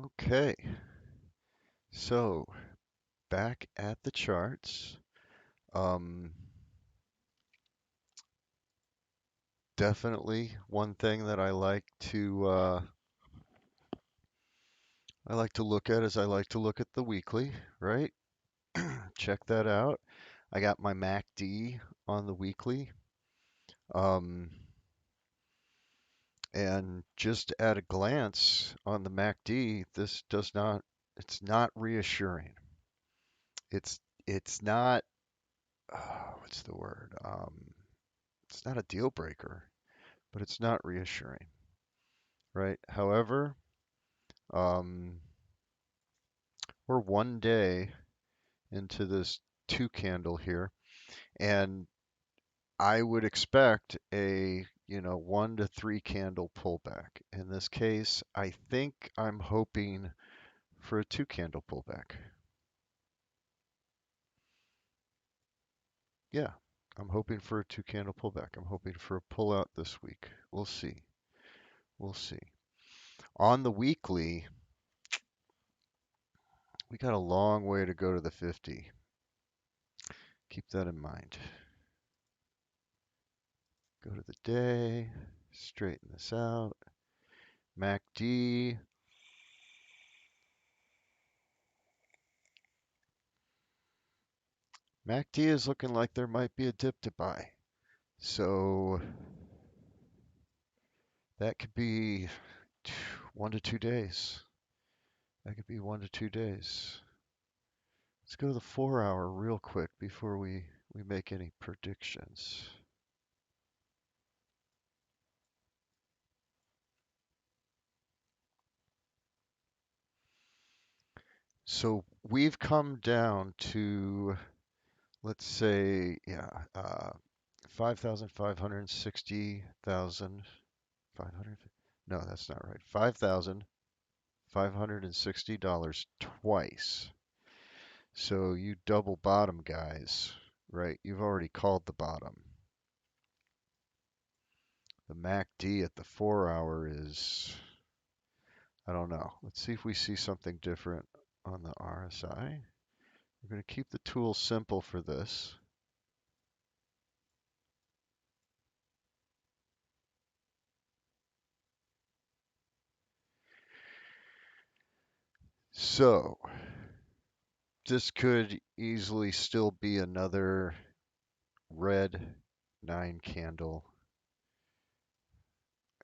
Okay, so back at the charts. Um, Definitely one thing that I like to look at is I like to look at the weekly, right? Check that out. I got my MACD on the weekly. Um, and just at a glance on the MACD, this does not, it's not reassuring. It's, it's not, what's the word? It's not a deal breaker, but it's not reassuring, right? However, um, we're one day into this two candle here, and I would expect a, 1 to 3 candle pullback. In this case, I think I'm hoping for a two candle pullback. Yeah, I'm hoping for a two candle pullback. I'm hoping for a pullout this week. We'll see. We'll see. On the weekly, we got a long way to go to the 50. Keep that in mind. Go to the day, straighten this out. MACD. MACD is looking like there might be a dip to buy. So that could be 1 to 2 days. That could be 1 to 2 days. Let's go to the 4 hour real quick before we make any predictions. So we've come down to, let's say, yeah, 5,560,000, 500, no, that's not right. $5,560 twice. So you double bottom guys, right? You've already called the bottom. The MACD at the 4 hour is, I don't know. Let's see if we see something different on the RSI. We're going to keep the tool simple for this. So this could easily still be another red 9 candle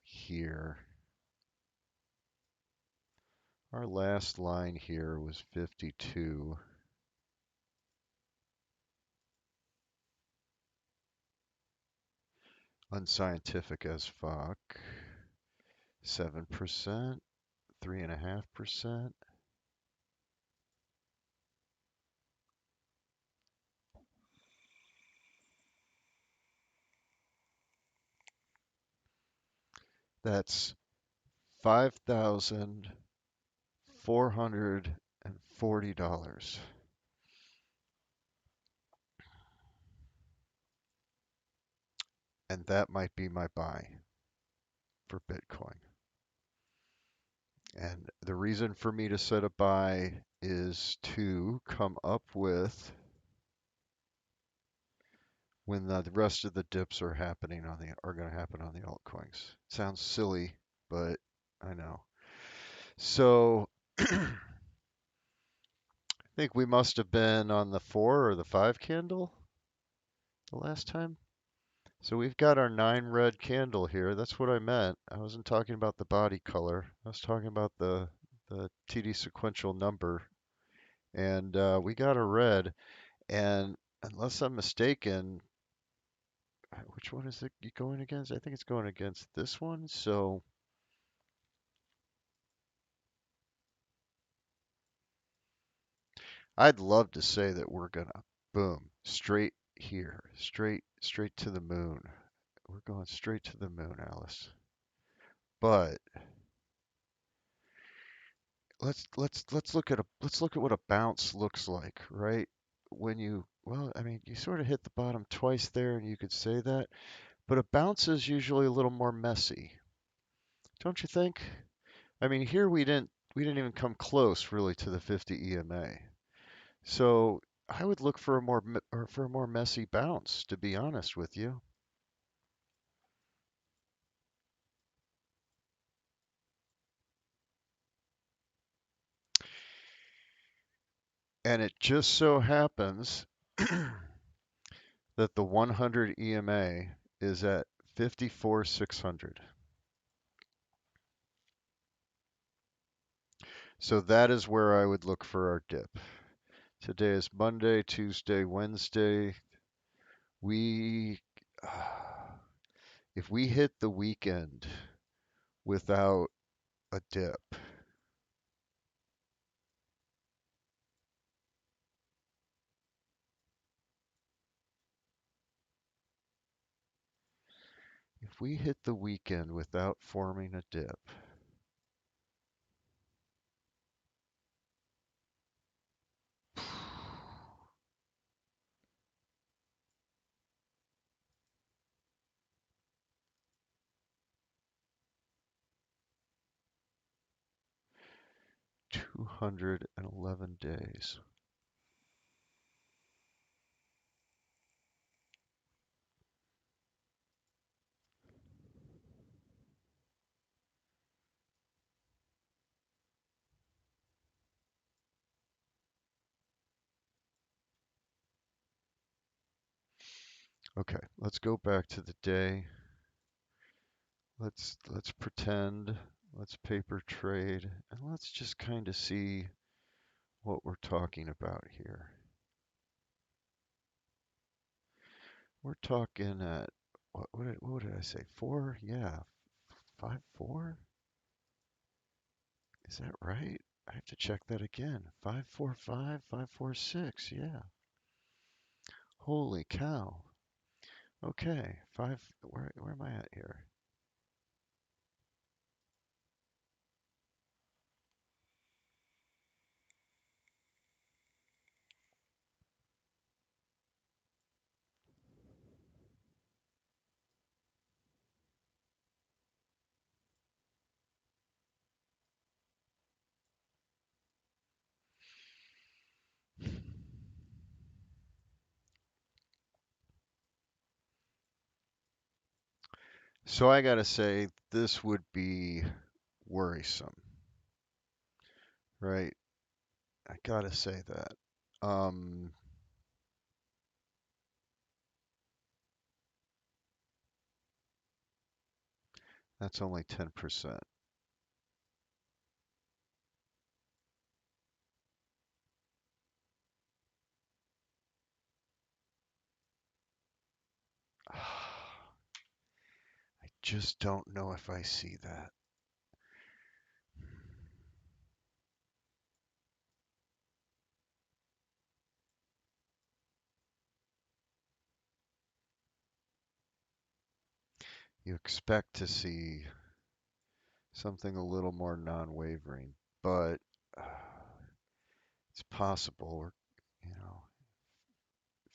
here. Our last line here was 52. Unscientific as fuck. 7%, 3.5%. That's $5,440. And that might be my buy for Bitcoin. And the reason for me to set a buy is to come up with when the rest of the dips are going to happen on the altcoins. Sounds silly, but I know. So I think we must have been on the 4 or the 5 candle the last time. So we've got our 9 red candle here. That's what I meant. I wasn't talking about the body color. I was talking about the TD sequential number. And we got a red. And unless I'm mistaken, which one is it going against? I think it's going against this one. So I'd love to say that we're gonna boom straight here, straight to the moon. We're going straight to the moon, Alice. But let's look at what a bounce looks like, right? When you well, I mean, you sort of hit the bottom twice there, and you could say that, but a bounce is usually a little more messy, don't you think? I mean, here we didn't even come close really to the 50 EMA. So I would look for a more messy bounce, to be honest with you. And it just so happens that the 100 EMA is at 54,600. So that is where I would look for our dip. Today is Monday, Tuesday, Wednesday. We, if we hit the weekend without a dip, if we hit the weekend without forming a dip, 211 days. Okay, let's go back to the day. Let's pretend, let's paper trade, and let's just kind of see what we're talking about here. We're talking at what did I say? 4? Yeah, 5-4? Is that right? I have to check that again. 5-4-5, 5-4-6. Yeah. Holy cow. Okay, where am I at here? So I gotta say, this would be worrisome, right? I gotta say that. Um, that's only 10%. I just don't know if I see that. You expect to see something a little more non-wavering, but it's possible. Or, you know,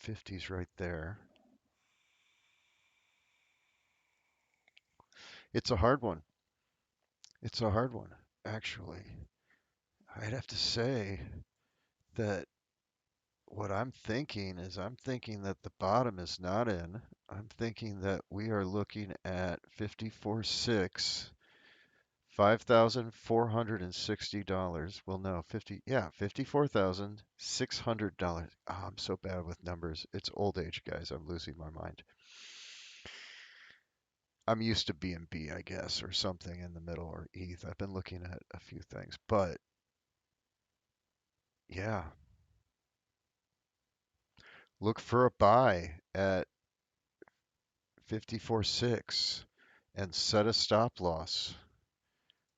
50's right there. It's a hard one. It's a hard one, actually. I'd have to say that what I'm thinking that the bottom is not in. I'm thinking that we are looking at 54.6, $5,460. Well, no, 50, yeah, $54,600. Oh, I'm so bad with numbers. It's old age, guys. I'm losing my mind. I'm used to B&B, I guess, or something in the middle, or ETH. I've been looking at a few things, but yeah, look for a buy at 54.6 and set a stop loss.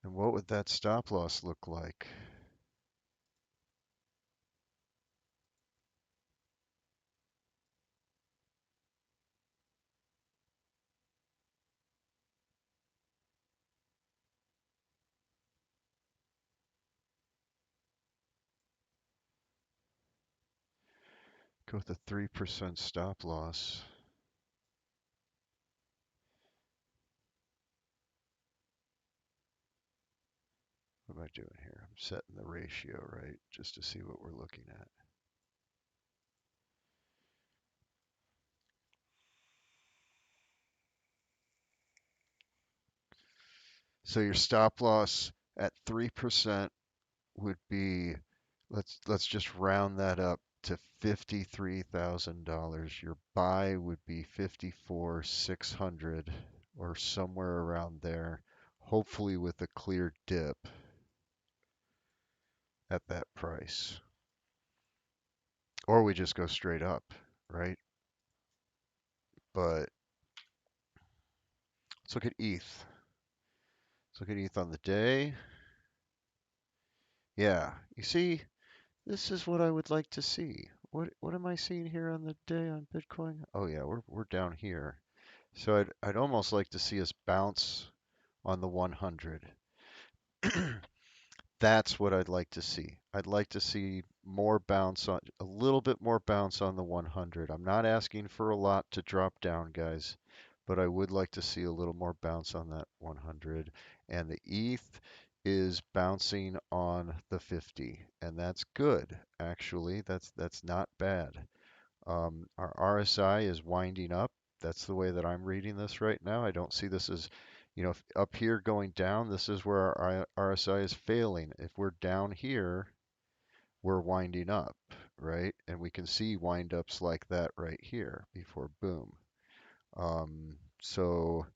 And what would that stop loss look like? Go with a 3% stop loss. am I doing here? I'm setting the ratio right just to see what we're looking at. So your stop loss at 3% would be, let's just round that up to $53,000. Your buy would be 54,600 or somewhere around there, hopefully with a clear dip at that price. Or we just go straight up, right? But let's look at ETH. Let's look at ETH on the day. Yeah, you see, this is what I would like to see. What am I seeing here on the day on Bitcoin? Oh yeah, we're down here. So I'd almost like to see us bounce on the 100. That's what I'd like to see. I'd like to see more bounce on a little bit more bounce on the 100. I'm not asking for a lot to drop down, guys, but I would like to see a little more bounce on that 100. And the ETH is bouncing on the 50, and that's good, actually. That's not bad. Our RSI is winding up. That's the way that I'm reading this right now. I don't see this as, up here going down, this is where our RSI is failing. If we're down here, we're winding up, right? And we can see wind ups like that right here before boom. So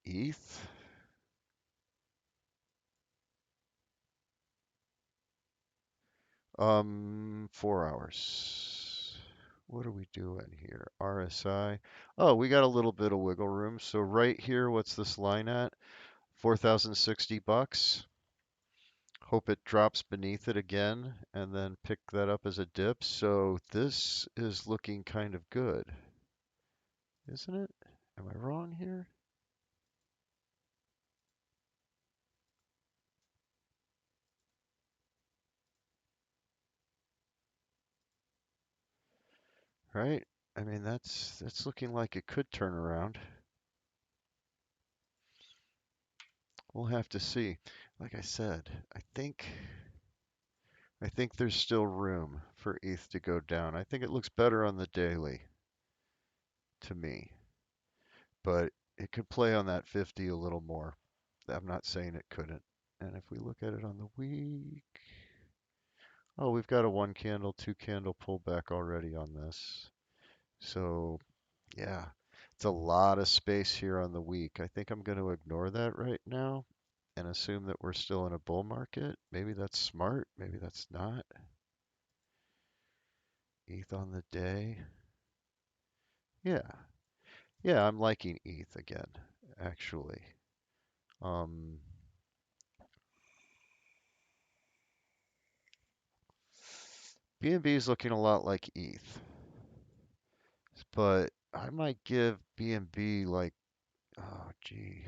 ETH, 4 hours. What are we doing here? RSI. Oh, we got a little bit of wiggle room. So right here, what's this line at? 4,060 bucks. Hope it drops beneath it again and then pick that up as a dip. So this is looking kind of good, isn't it? Am I wrong here? Right? I mean, that's looking like it could turn around. We'll have to see. Like I said, I think there's still room for ETH to go down. I think it looks better on the daily to me, but it could play on that 50 a little more. I'm not saying it couldn't. And if we look at it on the week, oh, we've got a one candle, two candle pullback already on this. So, yeah, it's a lot of space here on the week. I think I'm going to ignore that right now and assume that we're still in a bull market. Maybe that's smart, maybe that's not. ETH on the day. Yeah, yeah, I'm liking ETH again, actually. Um, BNB is looking a lot like ETH, but I might give BNB like, oh, gee.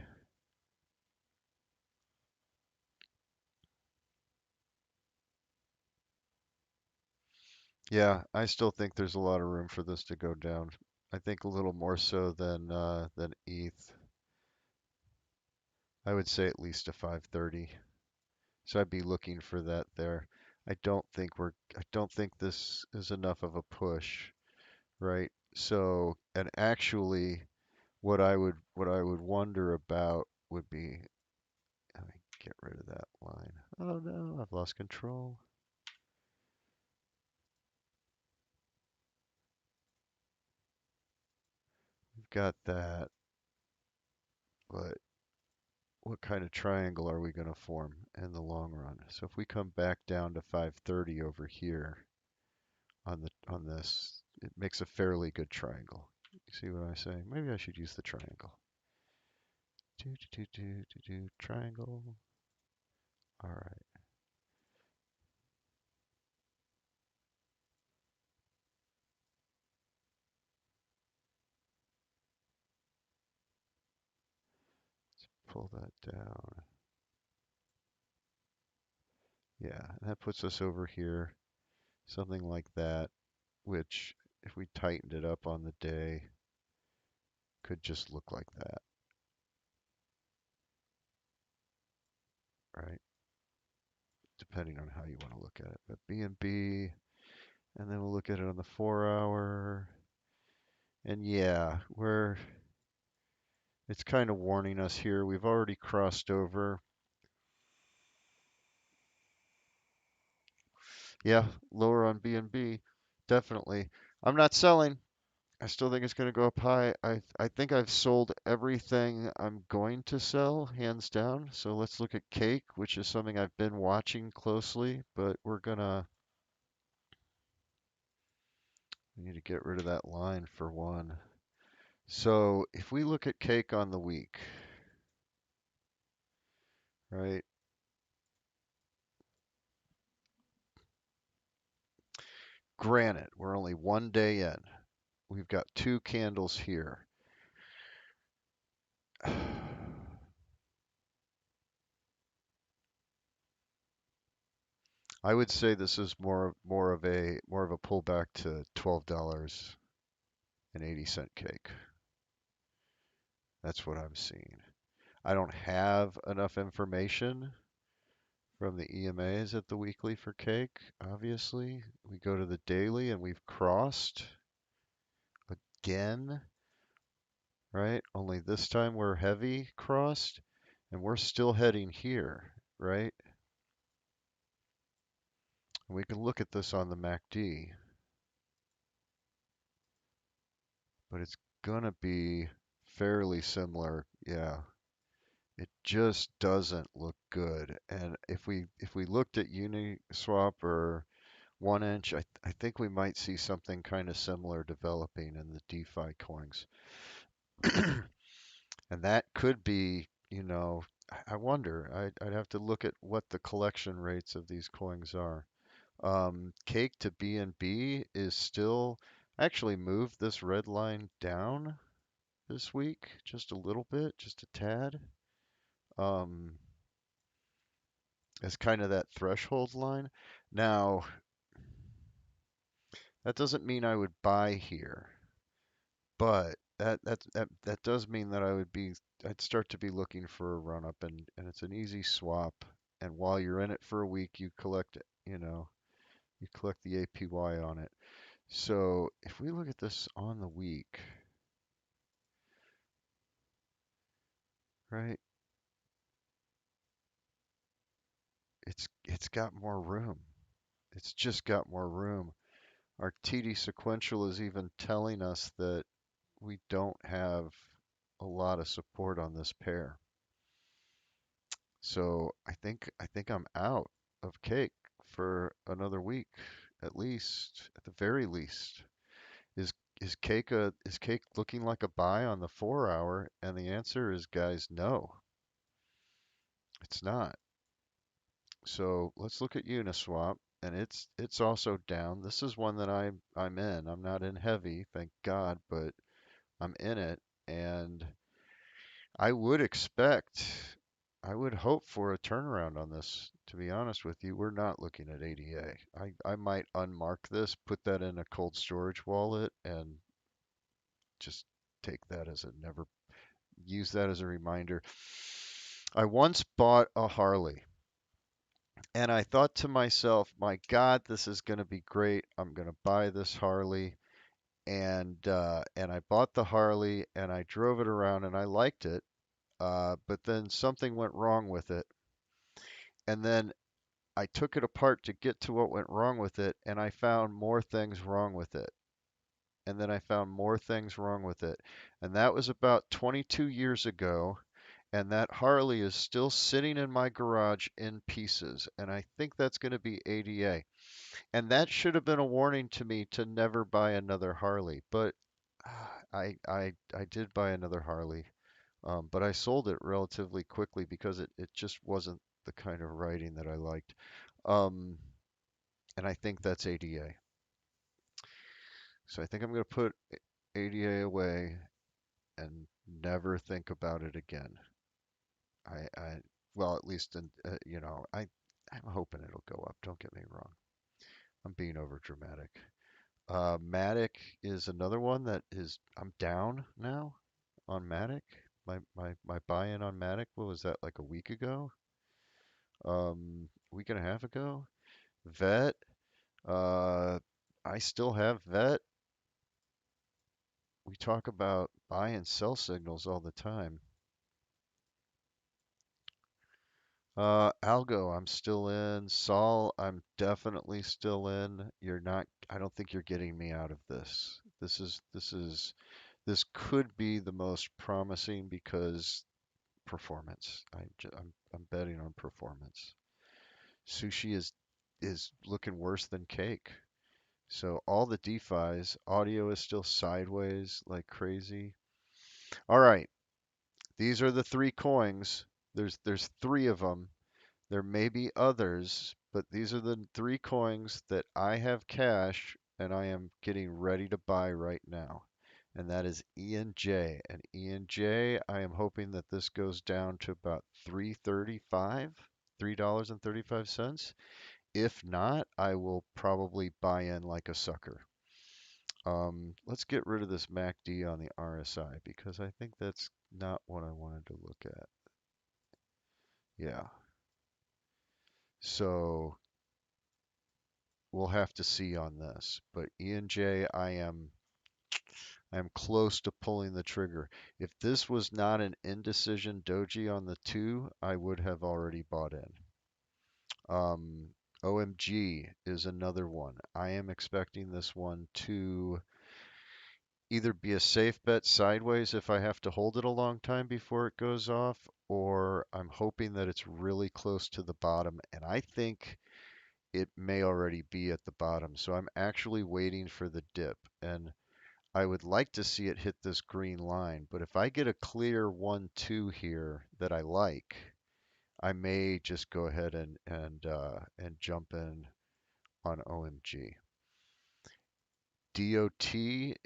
Yeah, I still think there's a lot of room for this to go down. I think a little more so than ETH. I would say at least a 530. So I'd be looking for that there. I don't think this is enough of a push, right? So, and actually what I would wonder about would be, let me get rid of that line. Oh no, I've lost control. We've got that, but what kind of triangle are we going to form in the long run? So if we come back down to 530 over here on this, it makes a fairly good triangle. You see what I'm saying? Maybe I should use the triangle. Triangle. All right. Pull that down. Yeah, and that puts us over here, something like that, which if we tightened it up on the day, could just look like that. right? Depending on how you want to look at it. But B&B, and then we'll look at it on the 4 hour. And yeah, it's kind of warning us here. We've already crossed over. Yeah, lower on B&B, definitely. I'm not selling. I still think it's going to go up high. I think I've sold everything I'm going to sell, hands down. So let's look at cake, which is something I've been watching closely, but we need to get rid of that line for one. So if we look at cake on the week, right? Granted, we're only one day in. We've got two candles here. I would say this is more of a pullback to $12.80 cake. That's what I'm seeing. I don't have enough information from the EMAs at the weekly for cake, obviously. We go to the daily and we've crossed again, right? Only this time we're heavy crossed and we're still heading here, right? And we can look at this on the MACD, but it's gonna be fairly similar. Yeah, it just doesn't look good. And if we looked at Uniswap or 1 inch, I think we might see something kind of similar developing in the DeFi coins. And that could be, I wonder. I'd have to look at what the collection rates of these coins are. Cake to BNB is still actually moved this red line down this week just a little bit, just a tad. Um, as kind of that threshold line. Now, that doesn't mean I would buy here, but that does mean that I'd start to be looking for a run up, and it's an easy swap. And while you're in it for a week, you collect the APY on it. So if we look at this on the week, right, it's got more room. It's just got more room. Our TD sequential is even telling us that we don't have a lot of support on this pair. So I think I'm out of cake for another week, at least, at the very least. Is is cake looking like a buy on the 4 hour? And the answer is, guys, no, it's not. So let's look at Uniswap, and it's also down. This is one that I'm in. I'm not in heavy, thank God, but I'm in it, and I would expect, I would hope for a turnaround on this. To be honest with you, we're not looking at ADA. I might unmark this, put that in a cold storage wallet, and just take that as a never, use that as a reminder. I once bought a Harley, and I thought to myself, my God, this is going to be great. I'm going to buy this Harley. And I bought the Harley and I drove it around and I liked it. But then something went wrong with it. And then I took it apart to get to what went wrong with it, and I found more things wrong with it. And then I found more things wrong with it. And that was about 22 years ago. And that Harley is still sitting in my garage in pieces. And I think that's going to be ADA. And that should have been a warning to me to never buy another Harley. But I did buy another Harley. But I sold it relatively quickly because it just wasn't the kind of writing that I liked. Um, and I think that's ADA. So I think I'm going to put ADA away and never think about it again. Well, at least, I'm hoping it'll go up. Don't get me wrong. I'm being over dramatic. Matic is another one that I'm down now on Matic. My buy-in on Matic, what was that, like a week ago? week and a half ago. Vet, uh, I still have vet. We talk about buy and sell signals all the time. Algo, I'm still in. Sol, I'm definitely still in. You're not, I don't think you're getting me out of this. This could be the most promising because performance. I'm betting on performance. Sushi is looking worse than cake. So all the DeFis, audio is still sideways like crazy. All right, these are the three coins. There's three of them. There may be others, but these are the three coins that I have cash and I am getting ready to buy right now. And that is ENJ. And ENJ, I am hoping that this goes down to about 3.35, $3.35. If not, I will probably buy in like a sucker. Let's get rid of this MACD on the RSI because I think that's not what I wanted to look at. Yeah. So we'll have to see on this. But ENJ, I am close to pulling the trigger. If this was not an indecision doji on the two, I would have already bought in. OMG is another one. I am expecting this one to either be a safe bet sideways if I have to hold it a long time before it goes off, or I'm hoping that it's really close to the bottom. And I think it may already be at the bottom. So I'm actually waiting for the dip. And I would like to see it hit this green line. But if I get a clear 1-2 here that I like, I may just go ahead and jump in on OMG. DOT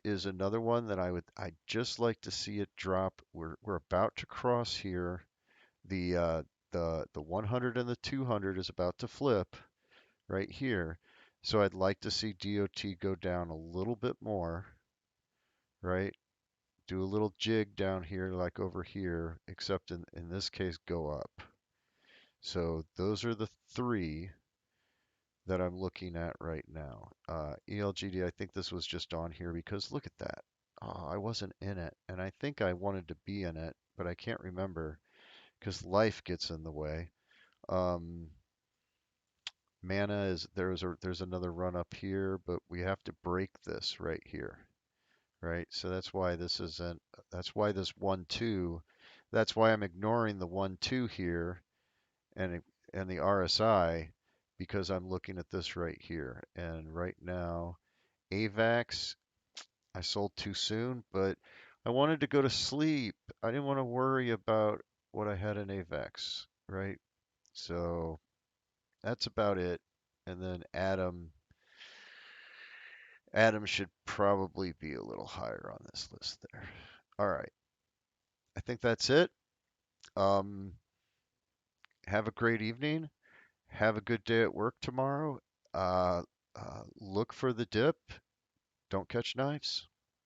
is another one that I'd just like to see it drop. We're about to cross here. The 100 and the 200 is about to flip right here. So I'd like to see DOT go down a little bit more, right? Do a little jig down here like over here, except in this case go up. So those are the three that I'm looking at right now. ELGD, I think this was just on here because look at that. Oh, I wasn't in it, and I think I wanted to be in it, but I can't remember because life gets in the way. Um, Mana is there's another run up here, but we have to break this right here, right? So that's why this isn't. That's why this 1-2. That's why I'm ignoring the 1-2 here and and the RSI because I'm looking at this right here. And right now, AVAX, I sold too soon, but I wanted to go to sleep. I didn't want to worry about what I had in AVAX, right? So that's about it. And then Adam should probably be a little higher on this list there. All right. I think that's it. Um, have a great evening. Have a good day at work tomorrow. Look for the dip. Don't catch knives.